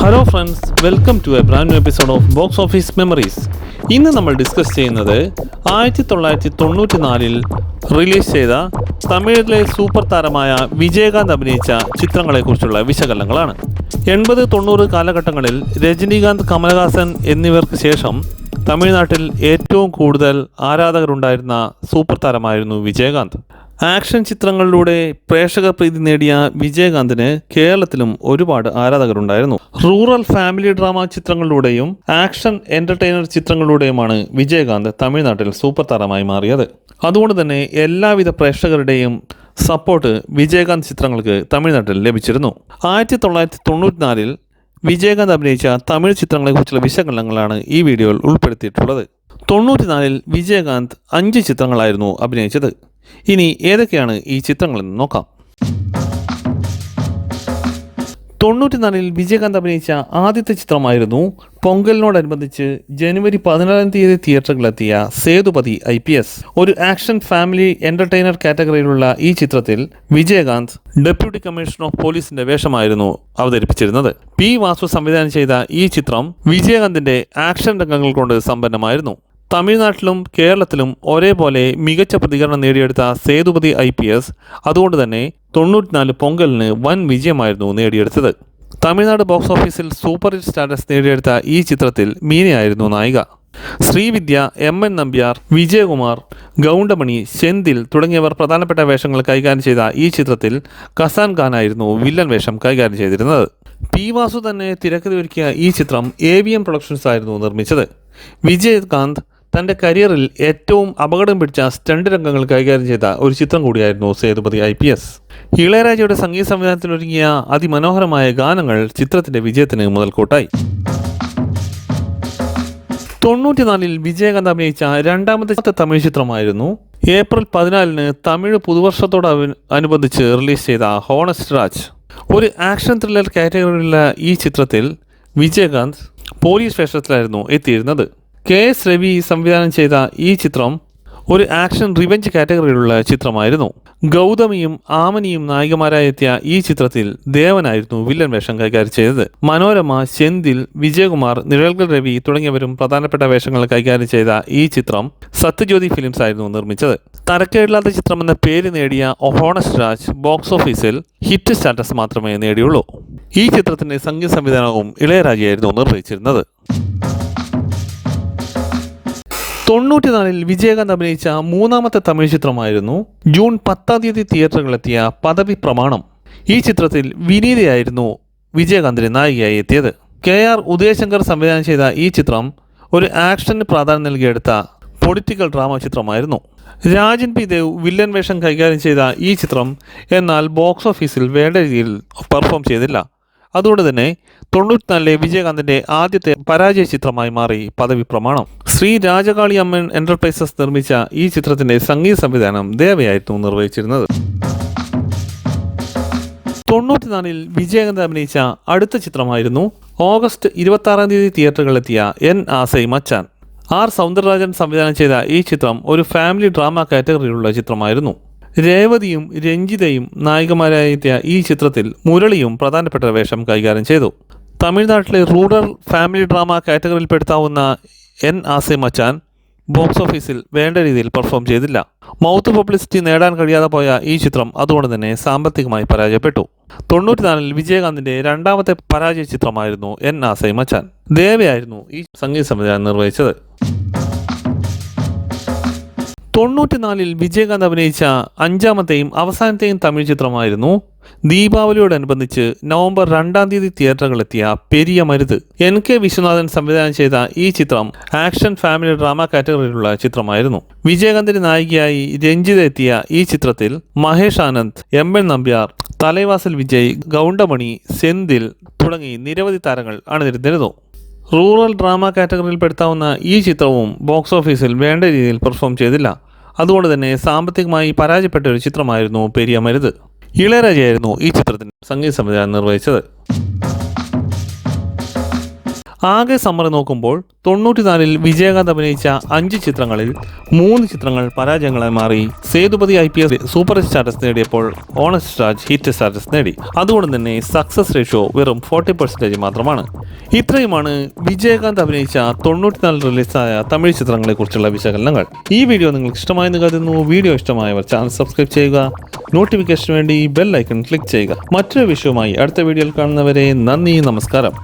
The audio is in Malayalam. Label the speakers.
Speaker 1: Hello friends, welcome to a brand new episode of box office memories. ഇന്ന് നമ്മൾ ഡിസ്കസ് ചെയ്യുന്നത് 1994 റിലീസ് ചെയ്ത തമിഴിലെ സൂപ്പർ താരമായ വിജയകാന്ത് അഭിനയിച്ച ചിത്രങ്ങളെക്കുറിച്ചുള്ള വിശകലനങ്ങളാണ്. 80-90 കാലഘട്ടങ്ങളിൽ രജനീകാന്ത്, കമലഹാസൻ എന്നിവർക്ക് ശേഷം തമിഴ്നാട്ടിൽ ഏറ്റവും കൂടുതൽ ആരാധകരുണ്ടായിരുന്ന സൂപ്പർ താരമായിരുന്നു വിജയകാന്ത്. ആക്ഷൻ ചിത്രങ്ങളിലൂടെ പ്രേക്ഷക പ്രീതി നേടിയ വിജയകാന്തിന് കേരളത്തിലും ഒരുപാട് ആരാധകരുണ്ടായിരുന്നു. റൂറൽ ഫാമിലി ഡ്രാമ ചിത്രങ്ങളിലൂടെയും ആക്ഷൻ എന്റർടൈനർ ചിത്രങ്ങളിലൂടെയുമാണ് വിജയകാന്ത് തമിഴ്നാട്ടിൽ സൂപ്പർ താരമായി മാറിയത്. അതുകൊണ്ട് തന്നെ എല്ലാവിധ പ്രേക്ഷകരുടെയും സപ്പോർട്ട് വിജയകാന്ത് ചിത്രങ്ങൾക്ക് തമിഴ്നാട്ടിൽ ലഭിച്ചിരുന്നു. 1994 വിജയകാന്ത് അഭിനയിച്ച തമിഴ് ചിത്രങ്ങളെക്കുറിച്ചുള്ള വിശകലനങ്ങളാണ് ഈ വീഡിയോയിൽ ഉൾപ്പെടുത്തിയിട്ടുള്ളത്. 94 വിജയകാന്ത് 5 ചിത്രങ്ങളായിരുന്നു അഭിനയിച്ചത്. ഇനി ഏതൊക്കെയാണ് ഈ ചിത്രങ്ങളെന്ന് നോക്കാം. 94 വിജയകാന്ത് അഭിനയിച്ച ആദ്യത്തെ ചിത്രമായിരുന്നു പൊങ്കലിനോടനുബന്ധിച്ച് ജനുവരി 14 തിയേറ്ററുകളിലെത്തിയ സേതുപതി IPS. ഒരു ആക്ഷൻ ഫാമിലി എന്റർടൈനർ കാറ്റഗറിയിലുള്ള ഈ ചിത്രത്തിൽ വിജയകാന്ത് ഡെപ്യൂട്ടി കമ്മീഷണർ ഓഫ് പോലീസിന്റെ വേഷമായിരുന്നു അവതരിപ്പിച്ചിരുന്നത്. P. വാസു സംവിധാനം ചെയ്ത ഈ ചിത്രം വിജയകാന്തിന്റെ ആക്ഷൻ രംഗങ്ങൾ കൊണ്ട് സമ്പന്നമായിരുന്നു. തമിഴ്നാട്ടിലും കേരളത്തിലും ഒരേപോലെ മികച്ച പ്രതികരണം നേടിയെടുത്ത സേതുപതി IPS അതുകൊണ്ട് തന്നെ 94 പൊങ്കലിന് വൻ വിജയമായിരുന്നു നേടിയെടുത്തത്. തമിഴ്നാട് ബോക്സ് ഓഫീസിൽ സൂപ്പർ ഹിറ്റ് സ്റ്റാറ്റസ് നേടിയെടുത്ത ഈ ചിത്രത്തിൽ മീനയായിരുന്നു നായിക. ശ്രീവിദ്യ, MN നമ്പ്യാർ, വിജയകുമാർ, ഗൗണ്ടമണി, സെന്തിൽ തുടങ്ങിയവർ പ്രധാനപ്പെട്ട വേഷങ്ങൾ കൈകാര്യം ചെയ്ത ഈ ചിത്രത്തിൽ കസാൻ ഖാനായിരുന്നു വില്ലൻ വേഷം കൈകാര്യം ചെയ്തിരുന്നത്. P. വാസു തന്നെ തിരക്കഥ ഒരുക്കിയ ഈ ചിത്രം AVM പ്രൊഡക്ഷൻസ് ആയിരുന്നു നിർമ്മിച്ചത്. വിജയകാന്ത് തൻ്റെ കരിയറിൽ ഏറ്റവും അപകടം പിടിച്ച സ്റ്റണ്ട് രംഗങ്ങൾ കൈകാര്യം ചെയ്ത ഒരു ചിത്രം കൂടിയായിരുന്നു സേതുപതി IPS. ഇളയരാജയുടെ സംഗീത സംവിധാനത്തിലൊരുങ്ങിയ അതിമനോഹരമായ ഗാനങ്ങൾ ചിത്രത്തിൻ്റെ വിജയത്തിന് മുതൽക്കൂട്ടായി. 94 വിജയകാന്ത് അഭിനയിച്ച രണ്ടാമത്തെ തമിഴ് ചിത്രമായിരുന്നു ഏപ്രിൽ 14 തമിഴ് പുതുവർഷത്തോടനുബന്ധിച്ച് റിലീസ് ചെയ്ത ഹോണസ്റ്റ് രാജ്. ഒരു ആക്ഷൻ ത്രില്ലർ കാറ്റഗറിയിലുള്ള ഈ ചിത്രത്തിൽ വിജയകാന്ത് പോലീസ് വേഷത്തിലായിരുന്നു എത്തിയിരുന്നത്. KS രവി സംവിധാനം ചെയ്ത ഈ ചിത്രം ഒരു ആക്ഷൻ റിവെഞ്ച് കാറ്റഗറിയിലുള്ള ചിത്രമായിരുന്നു. ഗൗതമിയും ആമനിയും നായികമാരായി എത്തിയ ഈ ചിത്രത്തിൽ ദേവനായിരുന്നു വില്ലൻ വേഷം കൈകാര്യം ചെയ്തത്. മനോരമ, സെന്തിൽ, വിജയകുമാർ, നിഴൽകൾ രവി തുടങ്ങിയവരും പ്രധാനപ്പെട്ട വേഷങ്ങൾ കൈകാര്യം ചെയ്ത ഈ ചിത്രം സത്യജ്യോതി ഫിലിംസ് ആയിരുന്നു നിർമ്മിച്ചത്. തരക്കേടില്ലാത്ത ചിത്രം എന്ന പേര് നേടിയ ഹോണസ്റ്റ് രാജ് ബോക്സ് ഓഫീസിൽ ഹിറ്റ് സ്റ്റാറ്റസ് മാത്രമേ നേടിയുള്ളൂ. ഈ ചിത്രത്തിന്റെ സംഗീത സംവിധാനവും ഇളയരാജയായിരുന്നു നിർവഹിച്ചിരുന്നത്. 94 വിജയകാന്ത് അഭിനയിച്ച മൂന്നാമത്തെ തമിഴ് ചിത്രമായിരുന്നു ജൂൺ 10 തിയേറ്ററുകളിലെത്തിയ പദവി പ്രമാണം. ഈ ചിത്രത്തിൽ വിനീതയായിരുന്നു വിജയകാന്തിന് നായികയായി എത്തിയത്. KR ഉദയശങ്കർ സംവിധാനം ചെയ്ത ഈ ചിത്രം ഒരു ആക്ഷന് പ്രാധാന്യം നൽകിയെടുത്ത പൊളിറ്റിക്കൽ ഡ്രാമ ചിത്രമായിരുന്നു. രാജൻ P. ദേവ് വില്ലൻ വേഷം കൈകാര്യം ചെയ്ത ഈ ചിത്രം എന്നാൽ ബോക്സ് ഓഫീസിൽ വേണ്ട രീതിയിൽ പെർഫോം ചെയ്തില്ല. അതുകൊണ്ട് തന്നെ 94 വിജയകാന്തിന്റെ ആദ്യത്തെ പരാജയ ചിത്രമായി മാറി പദവി പ്രമാണം. ശ്രീ രാജകാളി അമ്മൻ എന്റർപ്രൈസസ് നിർമ്മിച്ച ഈ ചിത്രത്തിന്റെ സംഗീത സംവിധാനം ദേവയായിരുന്നു നിർവഹിച്ചിരുന്നത്. 94 വിജയകാന്ത് അഭിനയിച്ച അടുത്ത ചിത്രമായിരുന്നു ഓഗസ്റ്റ് 26 തിയേറ്ററുകളിലെത്തിയ എൻ ആസൈ മച്ചാൻ. R. സൗന്ദരരാജൻ സംവിധാനം ചെയ്ത ഈ ചിത്രം ഒരു ഫാമിലി ഡ്രാമ കാറ്റഗറിയിലുള്ള ചിത്രമായിരുന്നു. രേവതിയും രഞ്ജിതയും നായികമാരായി എത്തിയ ഈ ചിത്രത്തിൽ മുരളിയും പ്രധാനപ്പെട്ട വേഷം കൈകാര്യം ചെയ്തു. തമിഴ്നാട്ടിലെ റൂറൽ ഫാമിലി ഡ്രാമ കാറ്റഗറിയിൽപ്പെടുത്താവുന്ന എൻ ആസൈ മച്ചാൻ ബോക്സ് ഓഫീസിൽ വേണ്ട രീതിയിൽ പെർഫോം ചെയ്തില്ല. മൗത്ത് പബ്ലിസിറ്റി നേടാൻ കഴിയാതെ പോയ ഈ ചിത്രം അതുകൊണ്ട് തന്നെ സാമ്പത്തികമായി പരാജയപ്പെട്ടു. 94 വിജയകാന്തിന്റെ രണ്ടാമത്തെ പരാജയ ചിത്രമായിരുന്നു എൻ ആസൈ മച്ചാൻ. ദേവയായിരുന്നു ഈ സംഗീത സംവിധാനം നിർവഹിച്ചത്. 94 വിജയകാന്ത് അഭിനയിച്ച അഞ്ചാമത്തെയും അവസാനത്തെയും തമിഴ് ചിത്രമായിരുന്നു ദീപാവലിയോടനുബന്ധിച്ച് നവംബർ 2 തിയേറ്ററുകളിലെത്തിയ പെരിയ മരുത്. NK വിശ്വനാഥൻ സംവിധാനം ചെയ്ത ഈ ചിത്രം ആക്ഷൻ ഫാമിലി ഡ്രാമ കാറ്റഗറിയിലുള്ള ചിത്രമായിരുന്നു. വിജയകാന്തിന്റെ നായികയായി രഞ്ജിത എത്തിയ ഈ ചിത്രത്തിൽ മഹേഷ് ആനന്ദ്, MN നമ്പ്യാർ, തലൈവാസൽ വിജയ്, ഗൗണ്ടമണി, സെന്തിൽ തുടങ്ങി നിരവധി താരങ്ങൾ അണിനിരന്നിരുന്നു. റൂറൽ ഡ്രാമ കാറ്റഗറിയിൽപ്പെടുത്താവുന്ന ഈ ചിത്രവും ബോക്സ് ഓഫീസിൽ വേണ്ട രീതിയിൽ പെർഫോം ചെയ്തില്ല. അതുകൊണ്ട് തന്നെ സാമ്പത്തികമായി പരാജയപ്പെട്ട ഒരു ചിത്രമായിരുന്നു പെരിയ മരുത്. ഇളയരാജയായിരുന്നു ഈ ചിത്രത്തിന് സംഗീത സംവിധാനം നിർവഹിച്ചത്. ആകെ സമ്മറി നോക്കുമ്പോൾ 94-ൽ വിജയകാന്ത് അഭിനയിച്ച 5 ചിത്രങ്ങളിൽ 3 ചിത്രങ്ങൾ പരാജയങ്ങളായി മാറി. സേതുപതി IPS സൂപ്പർ സ്റ്റാറ്റസ് നേടിയപ്പോൾ ഓണസ്റ്റ് രാജ് ഹിറ്റ് സ്റ്റാറ്റസ് നേടി. അതുകൊണ്ട് തന്നെ സക്സസ് റേഷ്യോ വെറും 40% മാത്രമാണ്. ഇത്രയുമാണ് വിജയകാന്ത് അഭിനയിച്ച 94 റിലീസായ തമിഴ് ചിത്രങ്ങളെ കുറിച്ചുള്ള വിശകലനങ്ങൾ. ഈ വീഡിയോ നിങ്ങൾക്ക് ഇഷ്ടമായെന്ന് കരുതുന്നു. വീഡിയോ ഇഷ്ടമായവർ ചാനൽ സബ്സ്ക്രൈബ് ചെയ്യുക. നോട്ടിഫിക്കേഷന് വേണ്ടി ബെൽ ഐക്കൺ ക്ലിക്ക് ചെയ്യുക. മറ്റൊരു വിഷയവുമായി അടുത്ത വീഡിയോയിൽ കാണുന്നവരെ നന്ദി, നമസ്കാരം.